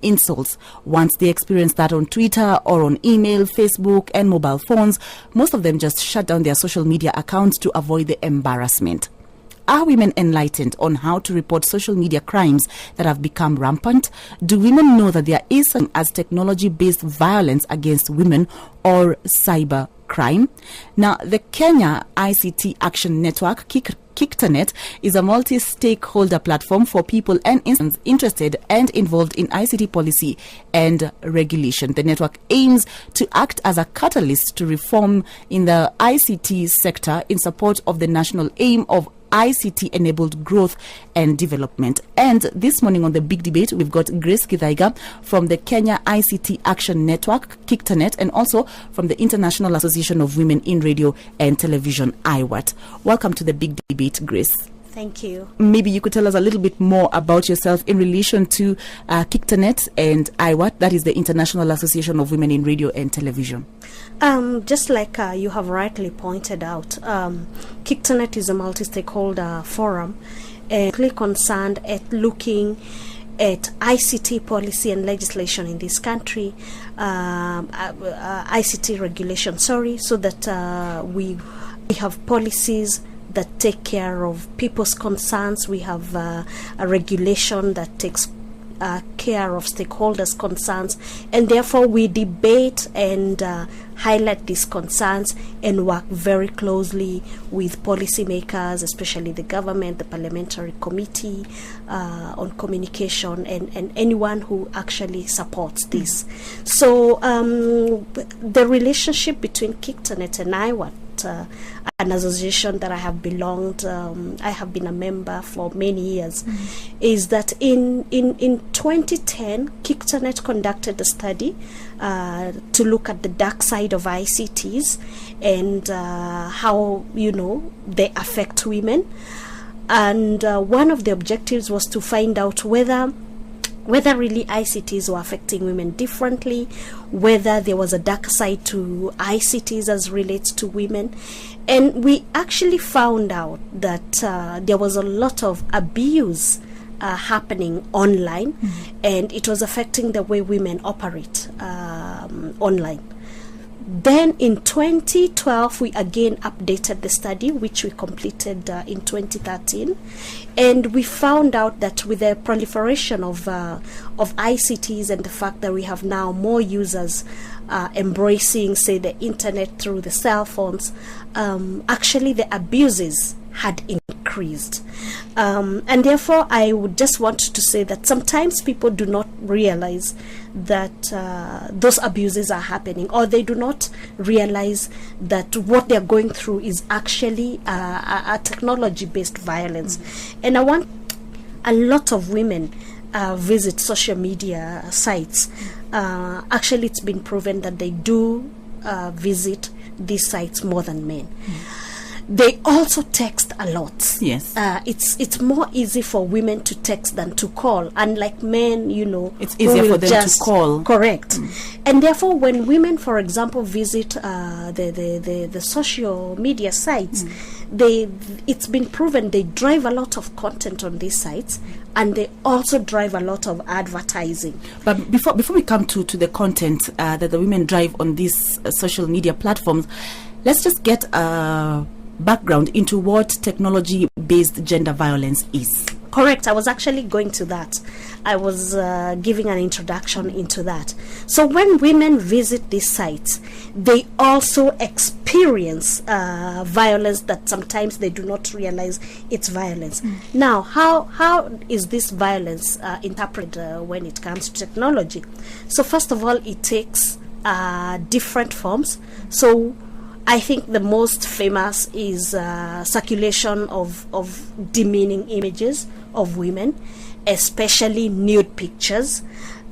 insults. Once they experience that on Twitter or on email, Facebook, and mobile phones, most of them just shut down their social media accounts to avoid the embarrassment. Are women enlightened on how to report social media crimes that have become rampant? Do women know that there is such as technology-based violence against women or cyber crime? Now, the Kenya ICT Action Network, KICTANET, is a multi-stakeholder platform for people and institutions interested and involved in ICT policy and regulation. The network aims to act as a catalyst to reform in the ICT sector in support of the national aim of ICT-enabled growth and development. And this morning on the Big Debate, we've got Grace Githaiga from the Kenya ICT Action Network, KICTANET, and also from the International Association of Women in Radio and Television, IWAT. Welcome to the Big Debate, Grace. Thank you. Maybe you could tell us a little bit more about yourself in relation to KICTANET and IWAT, that is the International Association of Women in Radio and Television. Just like you have rightly pointed out, KICTANET is a multi-stakeholder forum concerned at looking at ICT policy and legislation in this country, ICT regulation, so that we have policies that take care of people's concerns. We have a regulation that takes care of stakeholders' concerns, and therefore we debate and highlight these concerns and work very closely with policymakers, especially the government, the parliamentary committee on communication, and anyone who actually supports this. So the relationship between KICTANET and IWAT, an association that I have belonged, I have been a member for many years, is that in 2010, KICTANET conducted a study to look at the dark side of ICTs and how, they affect women. And one of the objectives was to find out whether really ICTs were affecting women differently, whether there was a dark side to ICTs as relates to women. And we actually found out that there was a lot of abuse happening online, and it was affecting the way women operate online. Then in 2012, we again updated the study, which we completed in 2013, and we found out that with the proliferation of ICTs and the fact that we have now more users embracing, say, the internet through the cell phones, actually the abuses had increased. And therefore, I would just want to say that sometimes people do not realize that those abuses are happening, or they do not realize that what they're going through is actually a technology-based violence. And I want a lot of women visit social media sites. Actually, it's been proven that they do visit these sites more than men. They also text a lot. Yes. It's more easy for women to text than to call. Unlike men, it's easier for them to call. Correct. And therefore, when women, for example, visit the social media sites, it's been proven they drive a lot of content on these sites, and they also drive a lot of advertising. But before we come to the content that the women drive on these social media platforms, let's just get background into what technology-based gender violence is. Correct. I was actually going to that. I was giving an introduction into that. So when women visit these sites, they also experience violence that sometimes they do not realize it's violence. Now, how is this violence interpreted when it comes to technology? So first of all, it takes different forms. So I think the most famous is circulation of demeaning images of women, especially nude pictures.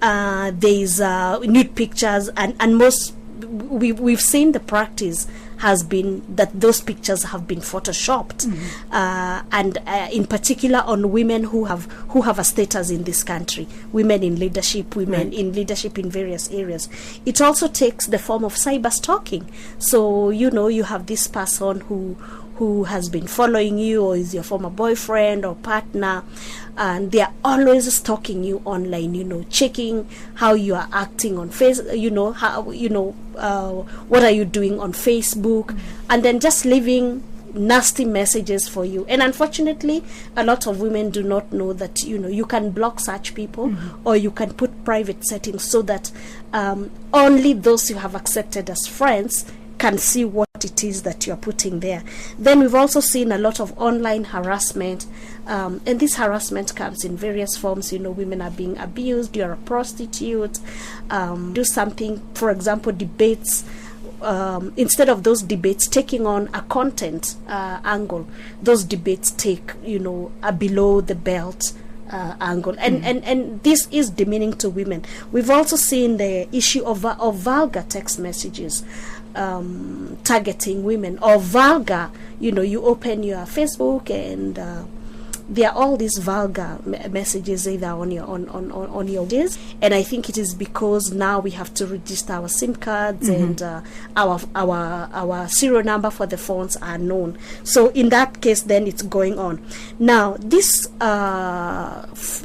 There's nude pictures, and most we've seen the practice has been that those pictures have been photoshopped, and in particular on women who have a status in this country, women in leadership, women in leadership in various areas. It also takes the form of cyber stalking. So you have this person who who has been following you or is your former boyfriend or partner, and they are always stalking you online, checking how you are acting on what are you doing on Facebook, and then just leaving nasty messages for you. And unfortunately, a lot of women do not know that you can block such people, or you can put private settings so that only those you have accepted as friends can see what it is that you're putting there. Then we've also seen a lot of online harassment, and this harassment comes in various forms. Women are being abused, you're a prostitute, do something, for example, debates. Instead of those debates taking on a content angle, those debates take a below the belt angle, and this is demeaning to women. We've also seen the issue of vulgar text messages targeting women, or vulgar, you open your Facebook and there are all these vulgar messages either on your days, and I think it is because now we have to register our SIM cards, and our serial number for the phones are known. So in that case, then it's going on. Now this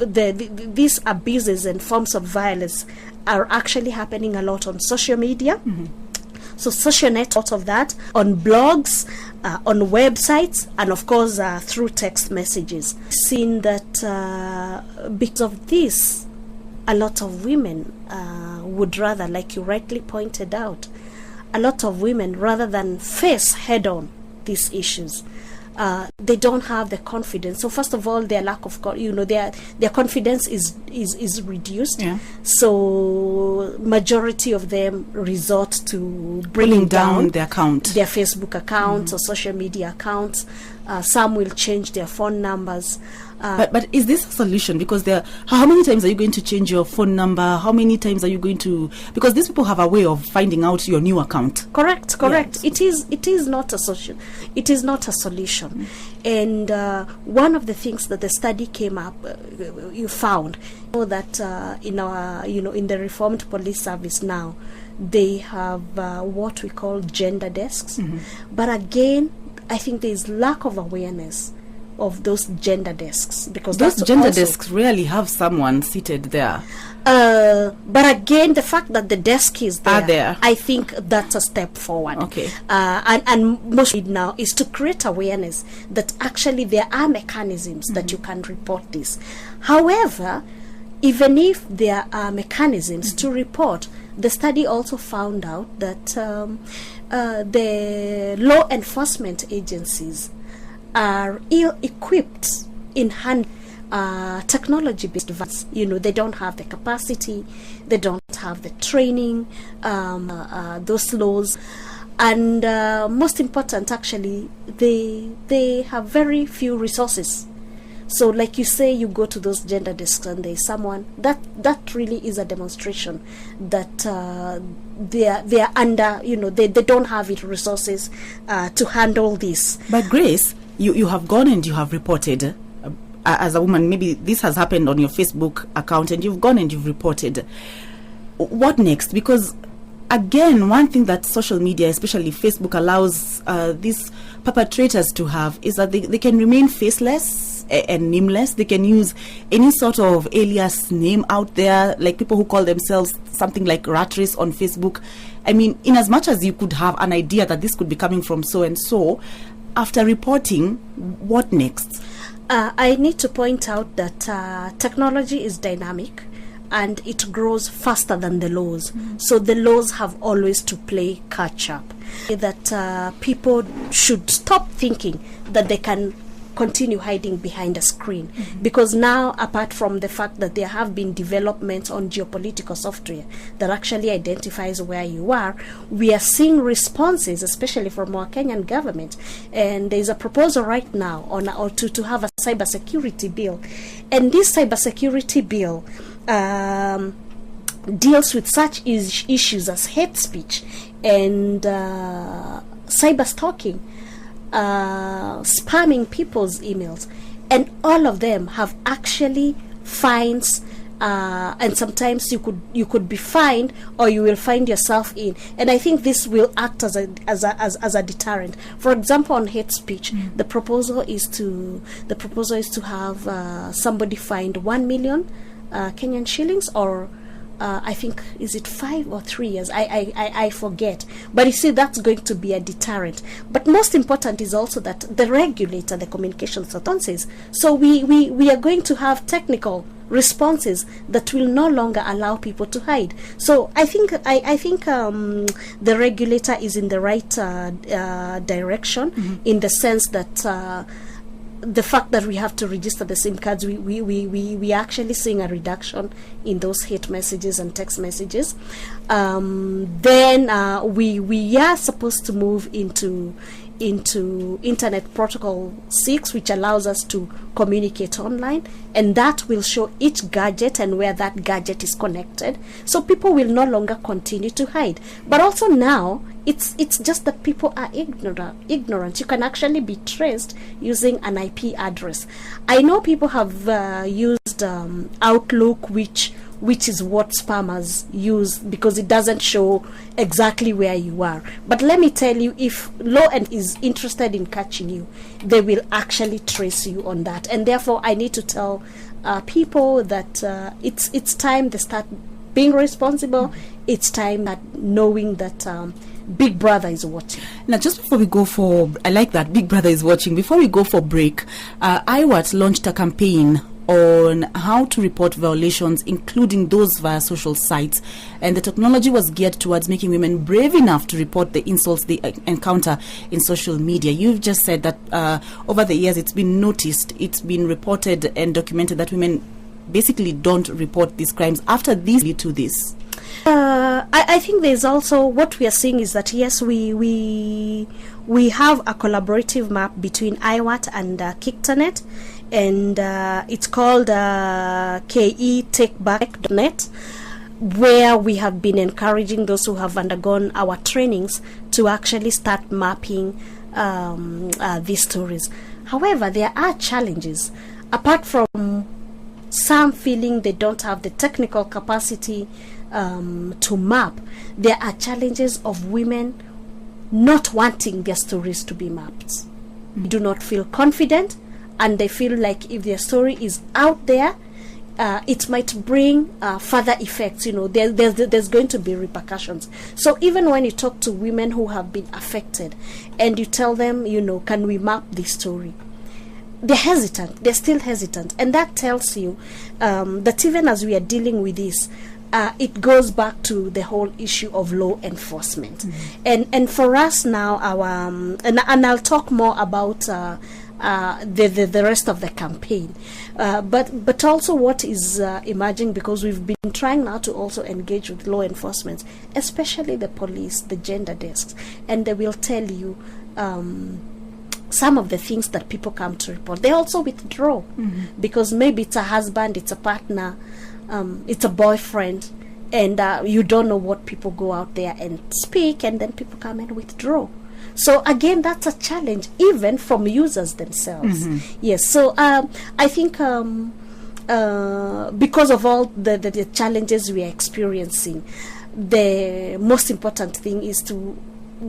these abuses and forms of violence are actually happening a lot on social media. So social net, out of that, on blogs, on websites, and of course through text messages. Seen that because of this, a lot of women would rather, like you rightly pointed out, a lot of women, rather than face head-on these issues, they don't have the confidence. So first of all, their lack of their confidence is reduced. Yeah. So majority of them resort to bringing down their account, their Facebook accounts or social media accounts. Some will change their phone numbers. But is this a solution? Because how many times are you going to change your phone number? How many times are you going to? Because these people have a way of finding out your new account. Correct. Yes. It is not a solution. It is not a solution. And one of the things that the study came up, you found that in our in the reformed police service now, they have what we call gender desks. But again, I think there is lack of awareness of those gender desks, because those gender desks rarely have someone seated there. But again, the fact that the desk is there, I think that's a step forward. Okay. And most now is to create awareness that actually there are mechanisms that you can report this. However, even if there are mechanisms to report, the study also found out that the law enforcement agencies are ill-equipped in technology-based violence. They don't have the capacity, they don't have the training, those laws, and most important, actually, they have very few resources. So, like you say, you go to those gender desks and there's someone that really is a demonstration that they are under. They don't have it resources to handle this. But Grace, you have gone and you have reported as a woman. Maybe this has happened on your Facebook account, and you've gone and you've reported. What next? Because again, one thing that social media, especially Facebook, allows these perpetrators to have is that they can remain faceless and nameless. They can use any sort of alias name out there, like people who call themselves something like rat race on Facebook. I mean, in as much as you could have an idea that this could be coming from so and so, after reporting, what next? I need to point out that technology is dynamic and it grows faster than the laws. So the laws have always to play catch up. That people should stop thinking that they can continue hiding behind a screen, because now, apart from the fact that there have been developments on geopolitical software that actually identifies where you are, we are seeing responses, especially from our Kenyan government, and there's a proposal right now to have a cybersecurity bill, and this cybersecurity bill deals with such issues as hate speech and cyber stalking, spamming people's emails, and all of them have actually fines and sometimes you could be fined, or you will find yourself in. And I think this will act as a deterrent. For example, on hate speech, the proposal is to have somebody fined 1 million Kenyan shillings, or I think, is it 5 or 3 years? I forget. But you see, that's going to be a deterrent. But most important is also that the regulator, the communications authorities, so we are going to have technical responses that will no longer allow people to hide. So I think the regulator is in the right direction, in the sense that the fact that we have to register the SIM cards, we are actually seeing a reduction in those hate messages and text messages. Then we are supposed to move into Internet Protocol 6, which allows us to communicate online, and that will show each gadget and where that gadget is connected, so people will no longer continue to hide. But also now it's just that people are ignorant. You can actually be traced using an IP address. I know people have used Outlook, which is what spammers use, because it doesn't show exactly where you are. But let me tell you, if law and is interested in catching you, they will actually trace you on that. And therefore, I need to tell people that it's time they start being responsible. It's time that knowing that Big Brother is watching. Now, just before we go I like that, Big Brother is watching. Before we go for break, IWAT launched a campaign on how to report violations, including those via social sites, and the technology was geared towards making women brave enough to report the insults they encounter in social media. You've just said that over the years it's been noticed, it's been reported and documented that women basically don't report these crimes. After these, lead to this. I think there's also, what we are seeing is that yes, we have a collaborative map between IWAT and KICTANET, and it's called KICTANET, where we have been encouraging those who have undergone our trainings to actually start mapping these stories. However, there are challenges. Apart from some feeling they don't have the technical capacity to map, there are challenges of women not wanting their stories to be mapped. They do not feel confident, and they feel like if their story is out there, it might bring further effects. There's going to be repercussions. So even when you talk to women who have been affected and you tell them, can we map this story, they're hesitant. They're still hesitant. And that tells you that even as we are dealing with this, it goes back to the whole issue of law enforcement. And for us now, and I'll talk more about the rest of the campaign, but also what is emerging, because we've been trying now to also engage with law enforcement, especially the police, the gender desks, and they will tell you some of the things that people come to report. They also withdraw because maybe it's a husband, it's a partner, it's a boyfriend, and you don't know what people go out there and speak, and then people come and withdraw. So again, that's a challenge even from users themselves. Yes, so I think because of all the challenges we are experiencing, the most important thing is to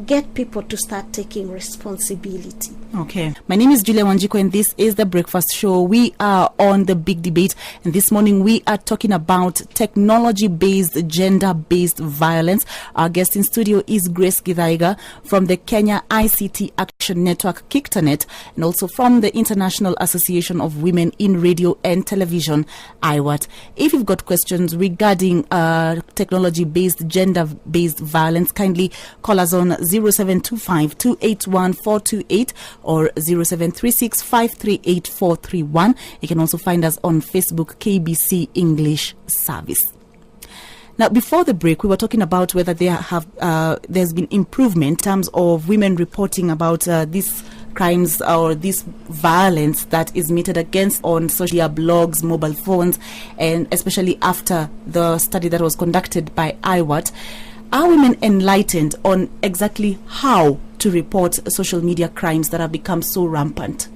get people to start taking responsibility. Okay. My name is Julia Wanjiko, and this is The Breakfast Show. We are on the big debate, and this morning we are talking about technology-based, gender-based violence. Our guest in studio is Grace Githaiga from the Kenya ICT Action Network, KICTANET, and also from the International Association of Women in Radio and Television, IWAT. If you've got questions regarding technology-based, gender-based violence, kindly call us on 0725 281 428 or 0736 538 431. You can also find us on Facebook, KBC English Service. Now, before the break, we were talking about whether there's been improvement in terms of women reporting about these crimes or this violence that is meted against on social media, blogs, mobile phones, and especially after the study that was conducted by IWAT. Are women enlightened on exactly how to report social media crimes that have become so rampant,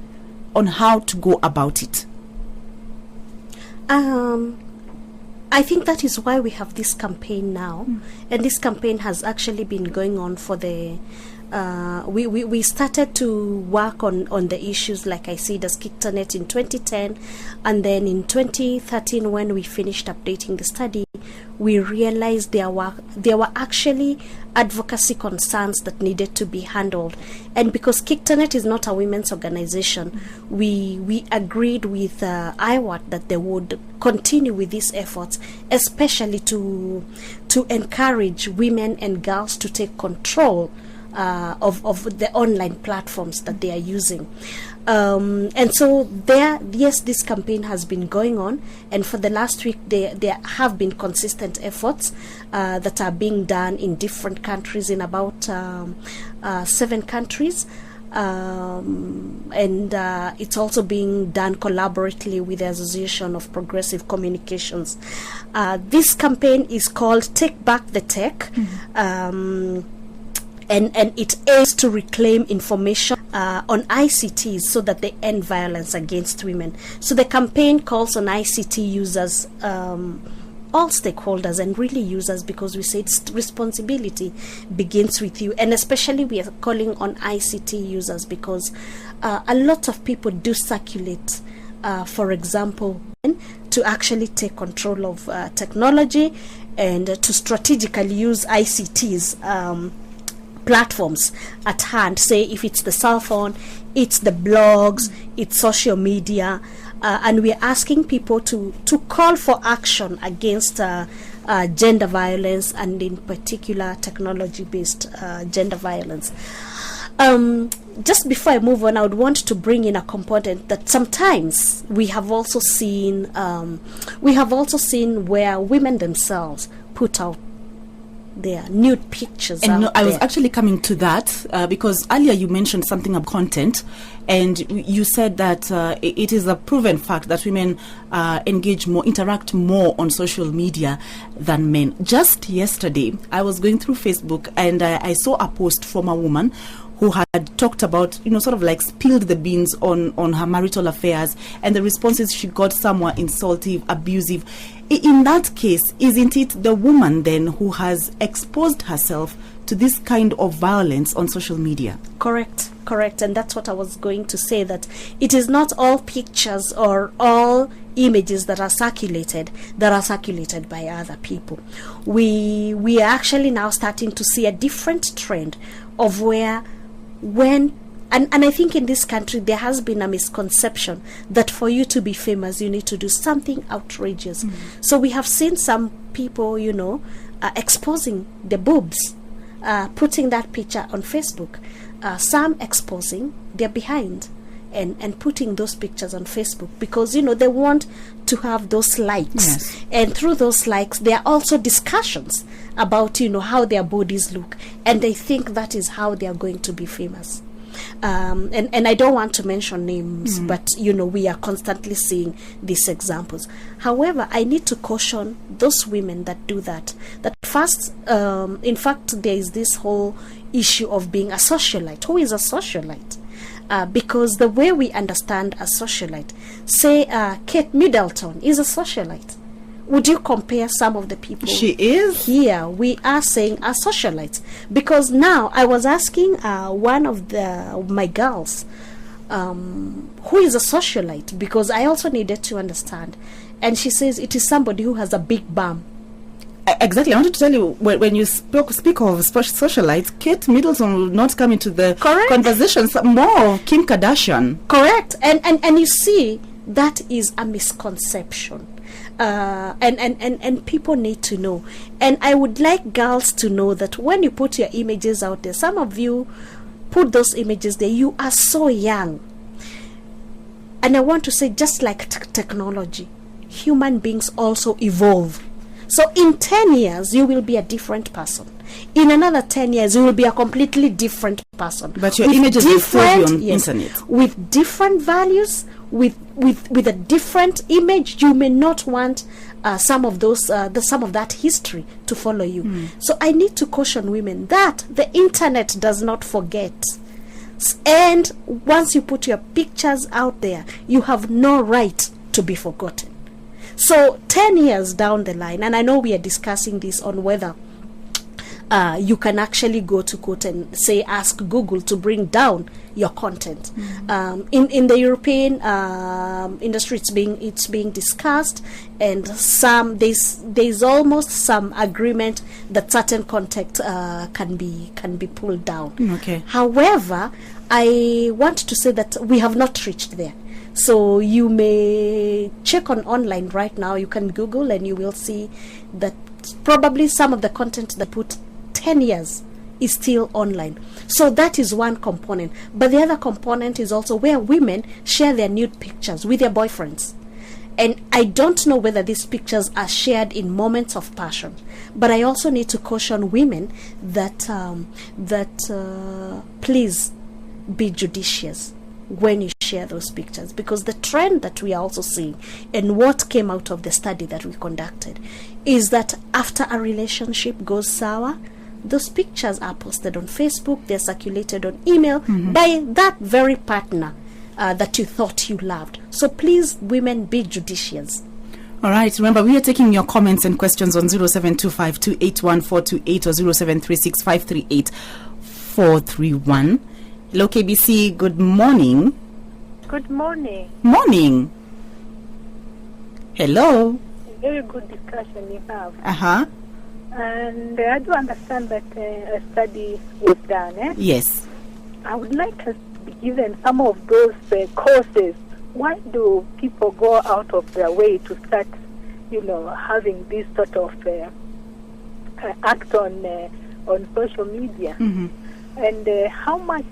on how to go about it? I think that is why we have this campaign now, and this campaign has actually been going on for the. We started to work on the issues, like I said, as KICTANET in 2010, and then in 2013, when we finished updating the study, we realized there were actually advocacy concerns that needed to be handled. And because KICTANET is not a women's organization, we agreed with IWAT that they would continue with these efforts, especially to encourage women and girls to take control of the online platforms that they are using. And so this campaign has been going on, and for the last week there have been consistent efforts that are being done in different countries, in about 7 countries. And it's also being done collaboratively with the Association of Progressive Communications. This campaign is called Take Back the Tech. And it aims to reclaim information on ICTs so that they end violence against women. So the campaign calls on ICT users, all stakeholders, and really users, because we say it's responsibility begins with you. And especially we are calling on ICT users because a lot of people do circulate, for example, to actually take control of technology and to strategically use ICTs platforms at hand. Say if it's the cell phone, it's the blogs, it's social media, and we're asking people to call for action against gender violence, and in particular technology-based gender violence. Just before I move on, I would want to bring in a component that sometimes we have also seen where women themselves put out their nude pictures. And no, I was actually coming to that because earlier you mentioned something about content, and you said that it is a proven fact that women interact more on social media than men. Just yesterday, I was going through Facebook and I saw a post from a woman who had talked about, sort of like spilled the beans on her marital affairs, and the responses she got, some were insultive, abusive. In that case, isn't it the woman then who has exposed herself to this kind of violence on social media? Correct. And that's what I was going to say, that it is not all pictures or all images that are circulated by other people. We are actually now starting to see a different trend of and I think in this country there has been a misconception that for you to be famous you need to do something outrageous. So we have seen some people, exposing the boobs, putting that picture on Facebook, some exposing their behind and putting those pictures on Facebook because they want to have those likes. Yes. And through those likes there are also discussions about how their bodies look, and they think that is how they are going to be famous. And I don't want to mention names, but we are constantly seeing these examples. However, I need to caution those women that do that first, in fact, there is this whole issue of being a socialite. Who is a socialite? Because the way we understand a socialite, say Kate Middleton is a socialite. Would you compare some of the people? She is. Here we are saying a socialite, because now I was asking one of my girls who is a socialite, because I also needed to understand, and she says it is somebody who has a big bum. Exactly. I wanted to tell you, when you speak of socialites, Kate Middleton will not come into the conversations. More of Kim Kardashian. Correct. And you see, that is a misconception. And people need to know, and I would like girls to know that when you put your images out there, some of you put those images there, you are so young, and I want to say, just like technology, human beings also evolve. So in 10 years you will be a different person. In another 10 years you will be a completely different person, but your images will still be on internet with different values, with a different image. You may not want some of that history to follow you. So I need to caution women that the internet does not forget, and once you put your pictures out there, you have no right to be forgotten. So 10 years down the line, and I know we are discussing this on whether you can actually go to court and say, ask Google to bring down your content. In the European industry, it's being discussed, and there's almost some agreement that certain content can be pulled down. Okay. However, I want to say that we have not reached there. So you may check on online right now. You can Google and you will see that probably some of the content that put 10 years is still online. So that is one component. But the other component is also where women share their nude pictures with their boyfriends. And I don't know whether these pictures are shared in moments of passion. But I also need to caution women that please be judicious when you share those pictures, because the trend that we are also seeing and what came out of the study that we conducted is that after a relationship goes sour, those pictures are posted on Facebook, they're circulated on email by that very partner that you thought you loved. So please, women, be judicious. All right. Remember, we are taking your comments and questions on 0725281428 or 0736538431. Hello, KBC. Good morning. Good morning. Morning. Hello. Very good discussion you have. And I do understand that a study was done. Yes. I would like us to be given some of those causes. Why do people go out of their way to start, having this sort of act on social media? And how much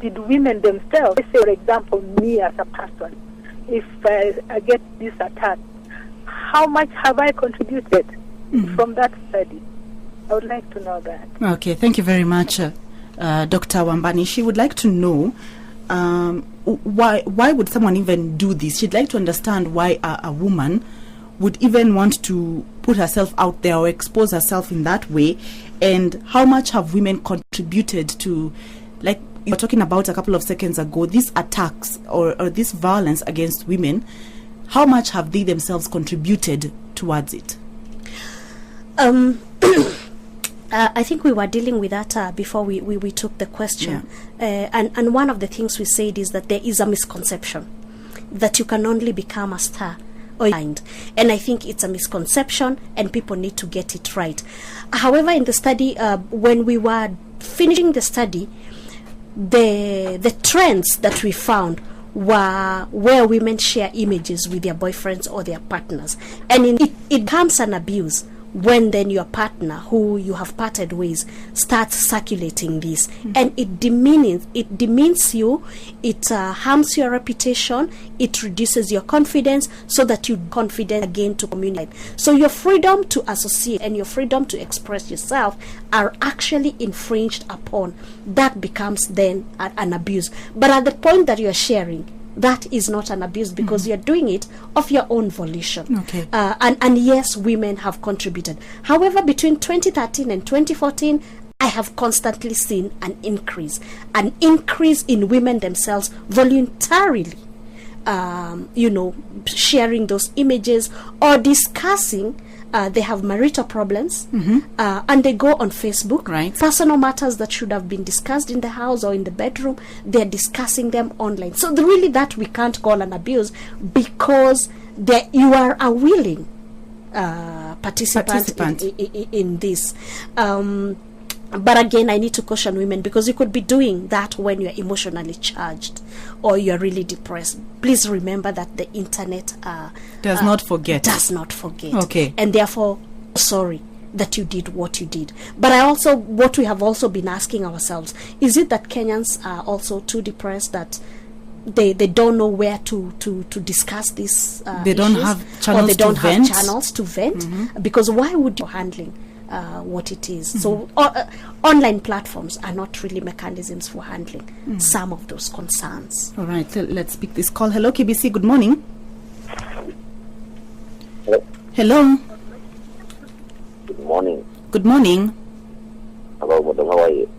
did women themselves, let's say, for example, me as a person, if I get this attack, how much have I contributed from that study? I would like to know that. Okay, thank you very much, Dr. Wambani. She would like to know why would someone even do this? She'd like to understand why a woman would even want to put herself out there or expose herself in that way, and how much have women contributed to, like you were talking about a couple of seconds ago, these attacks or this violence against women. How much have they themselves contributed towards it? I think we were dealing with that before we took the question. And one of the things we said is that there is a misconception that you can only become a star or kind. And I think it's a misconception and people need to get it right. However, in the study, when we were finishing the study, the trends that we found were where women share images with their boyfriends or their partners. And it becomes an abuse when then your partner, who you have parted ways, starts circulating this. And it demeans you, it harms your reputation, it reduces your confidence, so that you're confident again to communicate. So your freedom to associate and your freedom to express yourself are actually infringed upon. That becomes then an abuse. But at the point that you're sharing, that is not an abuse, because you're doing it of your own volition. Okay. And yes, women have contributed. However, between 2013 and 2014, I have constantly seen an increase in women themselves voluntarily, sharing those images or discussing. They have marital problems, and they go on Facebook. Right. Personal matters that should have been discussed in the house or in the bedroom, they're discussing them online. So really that we can't call an abuse, because you are a willing participant. In this. But again, I need to caution women, because you could be doing that when you're emotionally charged or you're really depressed. Please remember that the internet does not forget. Okay. And therefore, sorry that you did what you did. But what we have also been asking ourselves, is it that Kenyans are also too depressed that they don't know where to discuss this they don't issues, have channels or they don't to have vent? Channels to vent? Because why would you handling what it is? So online platforms are not really mechanisms for handling some of those concerns. All right, let's pick this call. Hello, KBC. Good morning. Hello. Good morning. Good morning. Hello, madam. How are you?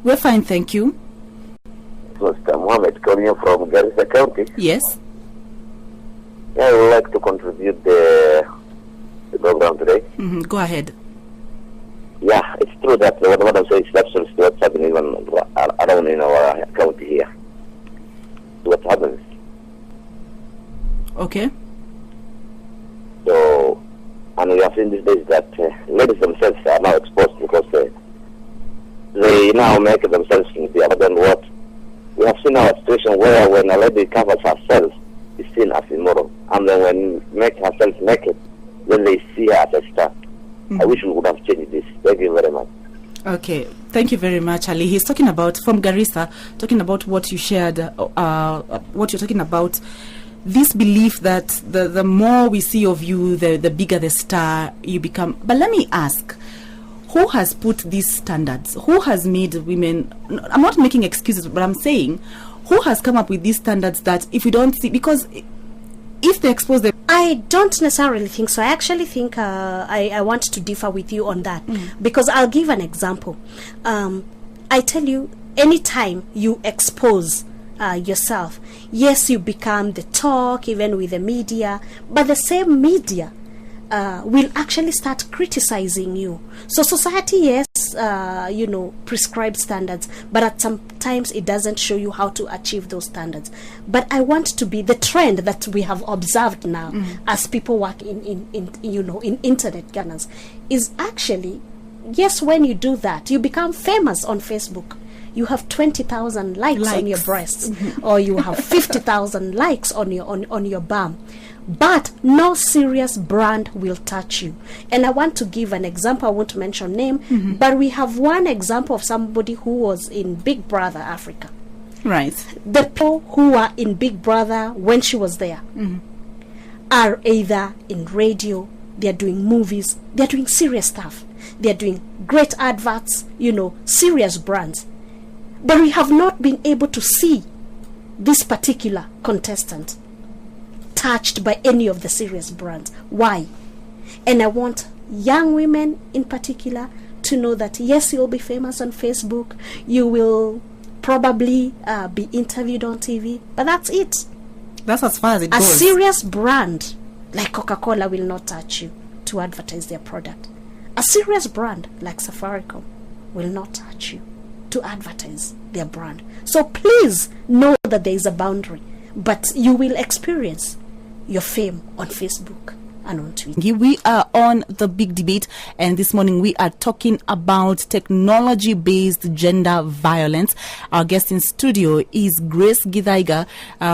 We're fine, thank you. Mr. Mohammed calling you from Garissa County. Yes. Yeah, I would like to contribute the program today. Go ahead. Yeah, it's true that what I'm saying is absolutely what's happening even around in our county here. What happens. Okay. So, and we have seen these days that ladies themselves are now exposed because they now make themselves other than what we have seen our situation where when a lady covers herself is seen as immoral, and then when make herself naked, then they see her as a star. I wish we would have changed this. Thank you very much. Okay, thank you very much, Ali. He's talking about, from Garissa, talking about what you shared, what you're talking about, this belief that the more we see of you, the bigger the star you become. But let me ask, who has put these standards? Who has made women, I'm not making excuses, but I'm saying, who has come up with these standards that if we don't see, because if they expose them... I don't necessarily think so. I actually think I want to differ with you on that, because I'll give an example. I tell you, anytime you expose yourself, yes, you become the talk, even with the media, but the same media will actually start criticizing you. So society, yes, prescribes standards, but at some times it doesn't show you how to achieve those standards. But I want to be the trend that we have observed now as people work in internet governance is actually, yes, when you do that, you become famous on Facebook. You have 20,000 likes on your breasts, or you have 50,000 likes on your bum. But no serious brand will touch you. And I want to give an example. I won't mention name, but we have one example of somebody who was in Big Brother Africa. Right. The people who are in Big Brother when she was there are either in radio, they're doing movies, they're doing serious stuff. They're doing great adverts, serious brands. But we have not been able to see this particular contestant touched by any of the serious brands. Why? And I want young women in particular to know that yes, you'll be famous on Facebook, you will probably be interviewed on TV, but that's it. That's as far as it goes. A serious brand like Coca-Cola will not touch you to advertise their product. A serious brand like Safaricom will not touch you to advertise their brand. So please know that there is a boundary, but you will experience your fame on Facebook and on Twitter. We are on The Big Debate, and this morning we are talking about technology-based gender violence. Our guest in studio is Grace Githaiga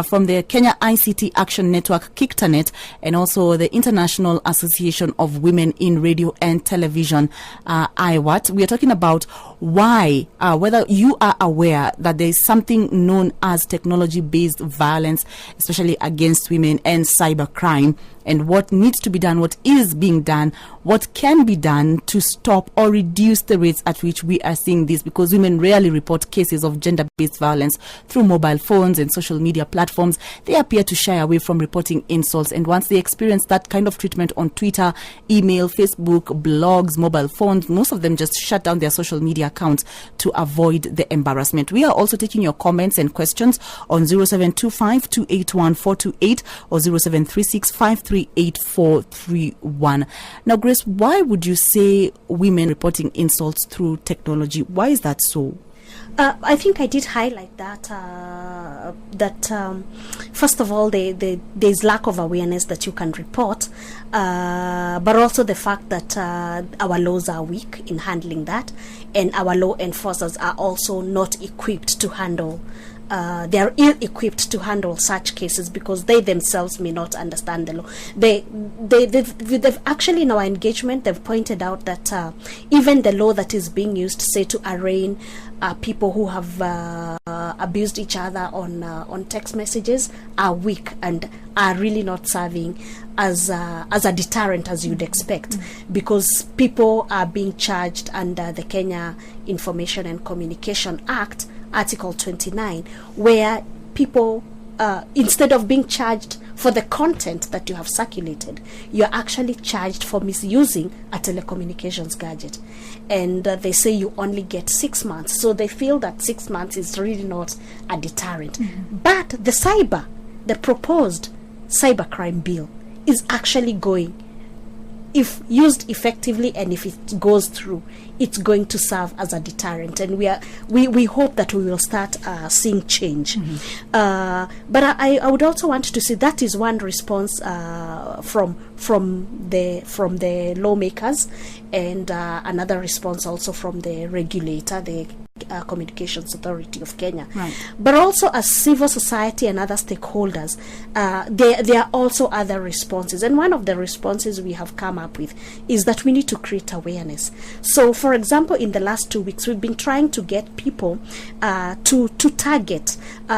from the Kenya ICT Action Network, KICTANET, and also the International Association of Women in Radio and Television, IWAT. We are talking about why, whether you are aware that there is something known as technology-based violence, especially against women, and cybercrime, and what needs to be done, what is being done, what can be done to stop or reduce the rates at which we are seeing this, because women rarely report cases of gender-based violence through mobile phones and social media platforms. They appear to shy away from reporting insults, and once they experience that kind of treatment on Twitter, email, Facebook, blogs, mobile phones, most of them just shut down their social media accounts to avoid the embarrassment. We are also taking your comments and questions on 0725 281 428 or 0736 538 Now, Grace, why would you say women reporting insults through technology? Why is that so? I think I did highlight that, first of all, there's lack of awareness that you can report, but also the fact that our laws are weak in handling that, and our law enforcers are also not equipped to handle they are ill-equipped to handle such cases because they themselves may not understand the law. They've actually, in our engagement, they've pointed out that even the law that is being used, say, to arraign people who have abused each other on text messages are weak and are really not serving as a deterrent as you'd expect, because people are being charged under the Kenya Information and Communication Act, Article 29, where people, instead of being charged for the content that you have circulated, you're actually charged for misusing a telecommunications gadget. And they say you only get 6 months. So they feel that 6 months is really not a deterrent. But the proposed cybercrime bill is actually going, if used effectively and if it goes through, it's going to serve as a deterrent, and we hope that we will start seeing change. But I would also want to see that is one response from the lawmakers, and another response also from the regulator, the Communications Authority of Kenya. Right. But also as civil society and other stakeholders, there are also other responses. And one of the responses we have come up with is that we need to create awareness. So, for example, in the last 2 weeks, we've been trying to get people to target.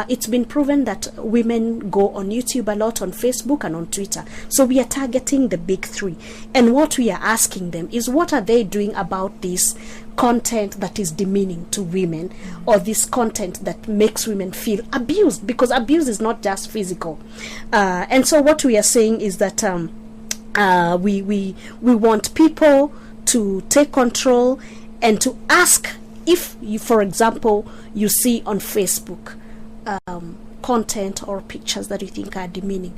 It's been proven that women go on YouTube a lot, on Facebook and on Twitter. So we are targeting the big three. And what we are asking them is, what are they doing about this content that is demeaning to women, or this content that makes women feel abused, because abuse is not just physical. And so what we are saying is that we want people to take control and to ask if you, for example, you see on Facebook content or pictures that you think are demeaning,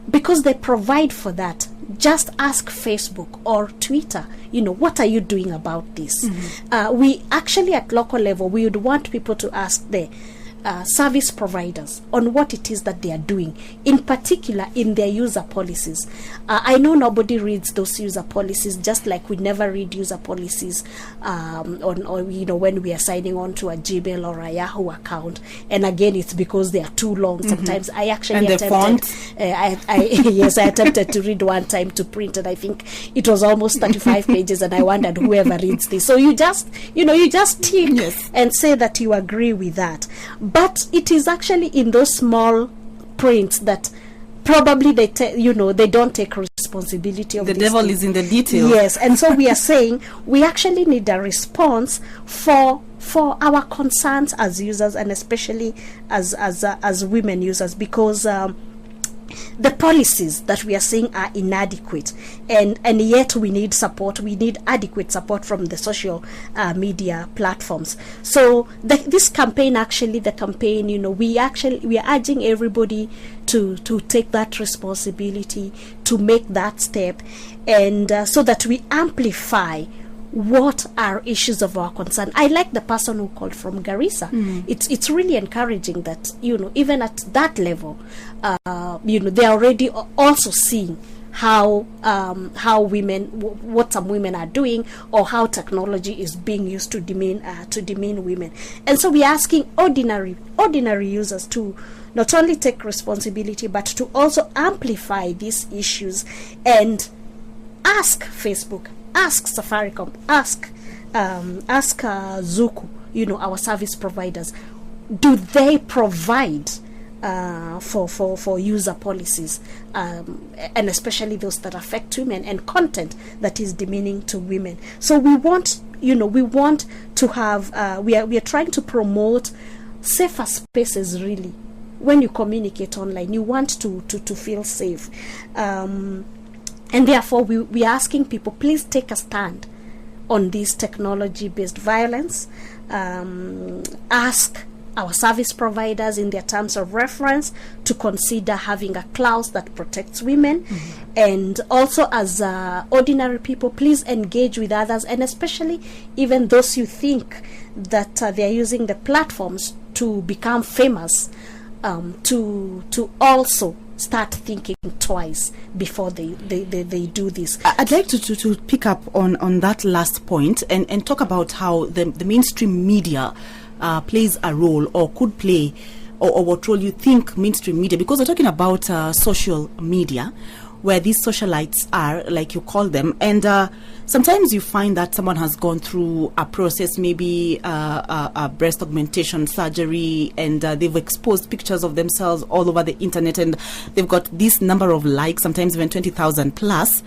because they provide for that. Just ask Facebook or Twitter, what are you doing about this? We actually, at local level, we would want people to ask the service providers on what it is that they are doing, in particular in their user policies. I know nobody reads those user policies, just like we never read user policies when we are signing on to a Gmail or a Yahoo account. And again, it's because they are too long. Sometimes I actually I attempted to read one time to print, and I think it was almost 35 pages, and I wondered whoever reads this. So you just tick and say that you agree with that. But it is actually in those small prints that probably they don't take responsibility of the devil thing. Is in the details. Yes, and so we are saying we actually need a response for our concerns as users, and especially as women users, because the policies that we are seeing are inadequate, and yet we need support. We need adequate support from the social media platforms. So this campaign, we are urging everybody to take that responsibility, to make that step, and so that we amplify what are issues of our concern. I like the person who called from Garissa. It's really encouraging that even at that level, they are already also seeing how women, what some women are doing, or how technology is being used to demean women. And so we are asking ordinary users to not only take responsibility, but to also amplify these issues and ask Facebook, ask Safaricom, ask Zuku, our service providers, do they provide for user policies, and especially those that affect women, and content that is demeaning to women. So we want to have we are trying to promote safer spaces. Really, when you communicate online, you want to feel safe. And therefore, we are asking people, please take a stand on this technology-based violence. Ask our service providers in their terms of reference to consider having a clause that protects women. And also, as ordinary people, please engage with others, and especially even those you think that they are using the platforms to become famous, to also start thinking twice before they do this. I'd like to pick up on that last point and talk about how the mainstream media plays a role, or could play, or what role you think mainstream media, because we're talking about social media, where these socialites are, like you call them, and sometimes you find that someone has gone through a process, maybe a breast augmentation surgery, and they've exposed pictures of themselves all over the internet, and they've got this number of likes, sometimes even 20,000 plus.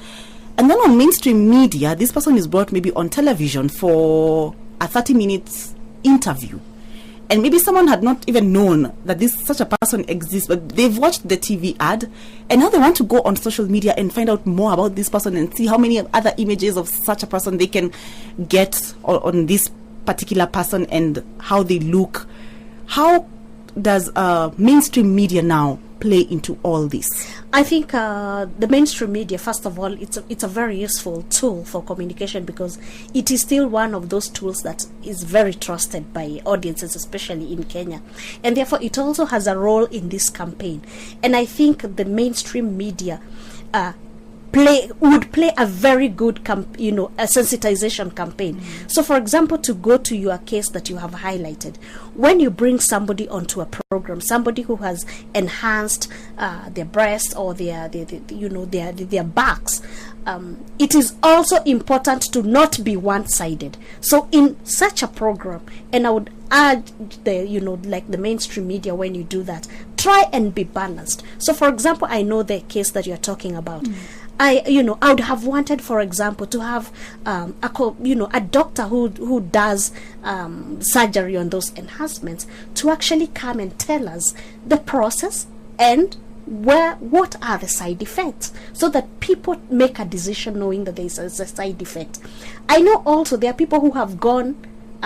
And then on mainstream media, this person is brought maybe on television for a 30-minute interview. And maybe someone had not even known that such a person exists, but they've watched the TV ad, and now they want to go on social media and find out more about this person and see how many other images of such a person they can get on this particular person and how they look. How does mainstream media now play into all this? I think the mainstream media, first of all, it's a very useful tool for communication, because it is still one of those tools that is very trusted by audiences, especially in Kenya, and therefore it also has a role in this campaign. And I think the mainstream media would play a very good a sensitization campaign. So for example, to go to your case that you have highlighted, when you bring somebody onto a program, somebody who has enhanced their breasts or their backs, it is also important to not be one-sided. So in such a program, and I would urge the mainstream media, when you do that, try and be balanced. So for example, I know the case that you're talking about. I would have wanted, for example, to have a doctor who does surgery on those enhancements to actually come and tell us the process and what are the side effects, so that people make a decision knowing that there is a side effect. I know also there are people who have gone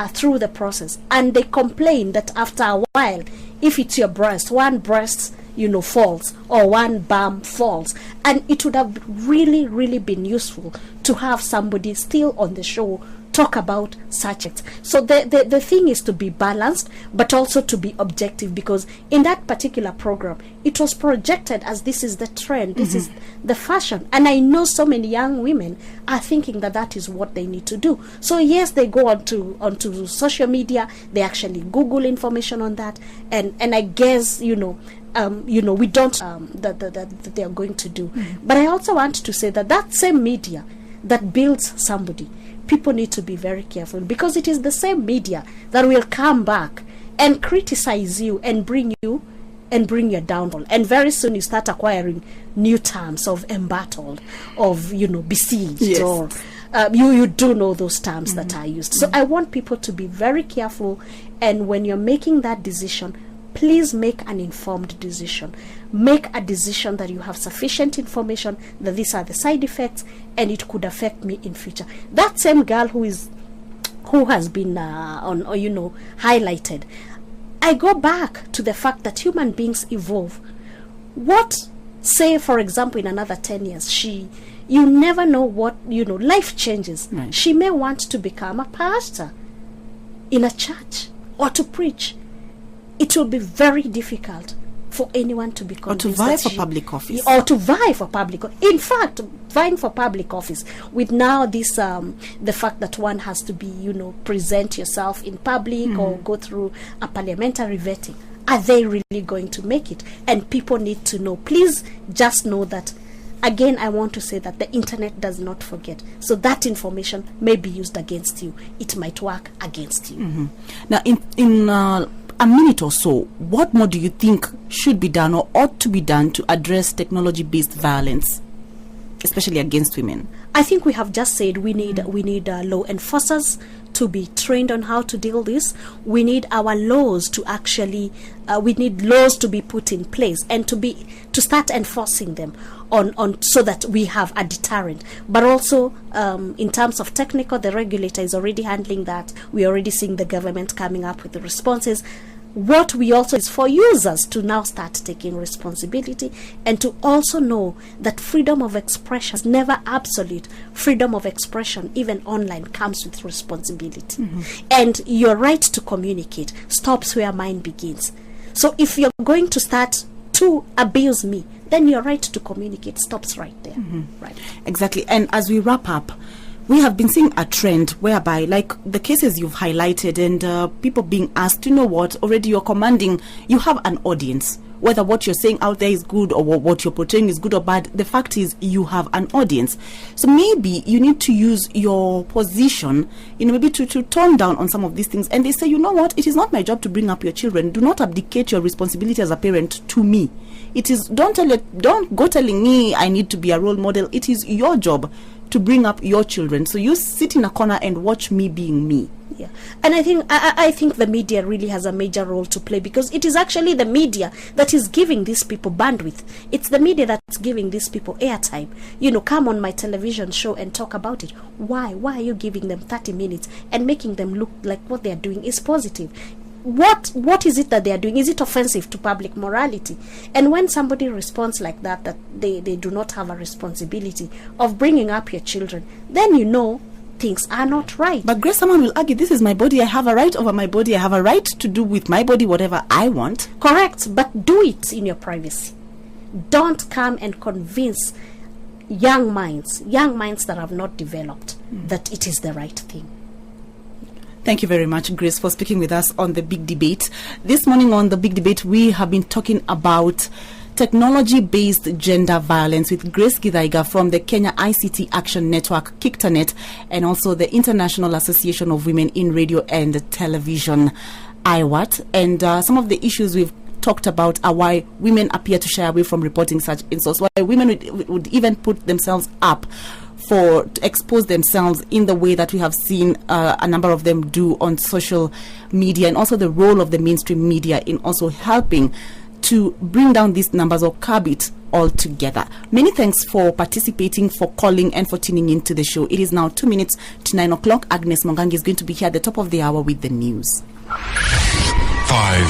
through the process and they complain that after a while, if it's your breast, one breast falls or one bum falls, and it would have really, really been useful to have somebody still on the show talk about such it. So the thing is to be balanced, but also to be objective, because in that particular program it was projected as this is the trend, this is the fashion, and I know so many young women are thinking that that is what they need to do. So yes, they go onto social media, they actually Google information on that, and I guess we don't that they are going to do. But I also want to say that same media that builds somebody, people need to be very careful, because it is the same media that will come back and criticize you and bring your downfall. And very soon you start acquiring new terms of embattled, of besieged, yes. Or you do know those terms that are used. So I want people to be very careful, and when you're making that decision, please make an informed decision. Make a decision that you have sufficient information that these are the side effects and it could affect me in future. That same girl who has been highlighted, I go back to the fact that human beings evolve. What, say for example, in another 10 years, you never know what, life changes. Right. She may want to become a pastor in a church or to preach. It will be very difficult for anyone to be convinced. Or to vie for public office. Or to vie for public office. In fact, vying for public office, with now this, the fact that one has to be, present yourself in public or go through a parliamentary vetting. Are they really going to make it? And people need to know. Please just know that, again, I want to say that the internet does not forget. So that information may be used against you. It might work against you. Now, in a minute or so, what more do you think should be done or ought to be done to address technology-based violence, especially against women? I think we have just said we need law enforcers to be trained on how to deal with this. We need our laws to actually we need laws to be put in place and to start enforcing them on so that we have a deterrent. But also in terms of technical, the regulator is already handling that. We're already seeing the government coming up with the responses. What we also is for users to now start taking responsibility and to also know that freedom of expression is never absolute. Freedom of expression, even online, comes with responsibility. And your right to communicate stops where mine begins. So if you're going to start to abuse me, then your right to communicate stops right there. Right. Exactly. And as we wrap up, we have been seeing a trend whereby, like the cases you've highlighted, and people being asked, you know what, already you're commanding, you have an audience. Whether what you're saying out there is good or what you're portraying is good or bad, the fact is you have an audience. So maybe you need to use your position, maybe to tone down on some of these things. And they say, you know what, it is not my job to bring up your children. Do not abdicate your responsibility as a parent to me. It is, don't go telling me I need to be a role model. It is your job to bring up your children. So you sit in a corner and watch me being me. Yeah, and I think the media really has a major role to play, because it is actually the media that is giving these people bandwidth. It's the media that's giving these people airtime. Come on my television show and talk about it. Why are you giving them 30 minutes and making them look like what they're doing is positive? what is it that they are doing? Is it offensive to public morality? And when somebody responds like that, that they do not have a responsibility of bringing up your children, then you know things are not right. But Grace, someone will argue, this is my body, I have a right over my body, I have a right to do with my body whatever I want. Correct, but do it in your privacy. Don't come and convince young minds that have not developed that it is the right thing. Thank you very much, Grace, for speaking with us on The Big Debate. This morning on The Big Debate, we have been talking about technology-based gender violence with Grace Githaiga from the Kenya ICT Action Network, KICTANET, and also the International Association of Women in Radio and Television, IWAT. And some of the issues we've talked about are why women appear to shy away from reporting such insults, why women would even put themselves up to expose themselves in the way that we have seen a number of them do on social media, and also the role of the mainstream media in also helping to bring down these numbers or curb it altogether. Many thanks for participating, for calling, and for tuning into the show. It is now 2 minutes to 9 o'clock. Agnes Mongangi is going to be here at the top of the hour with the news. 5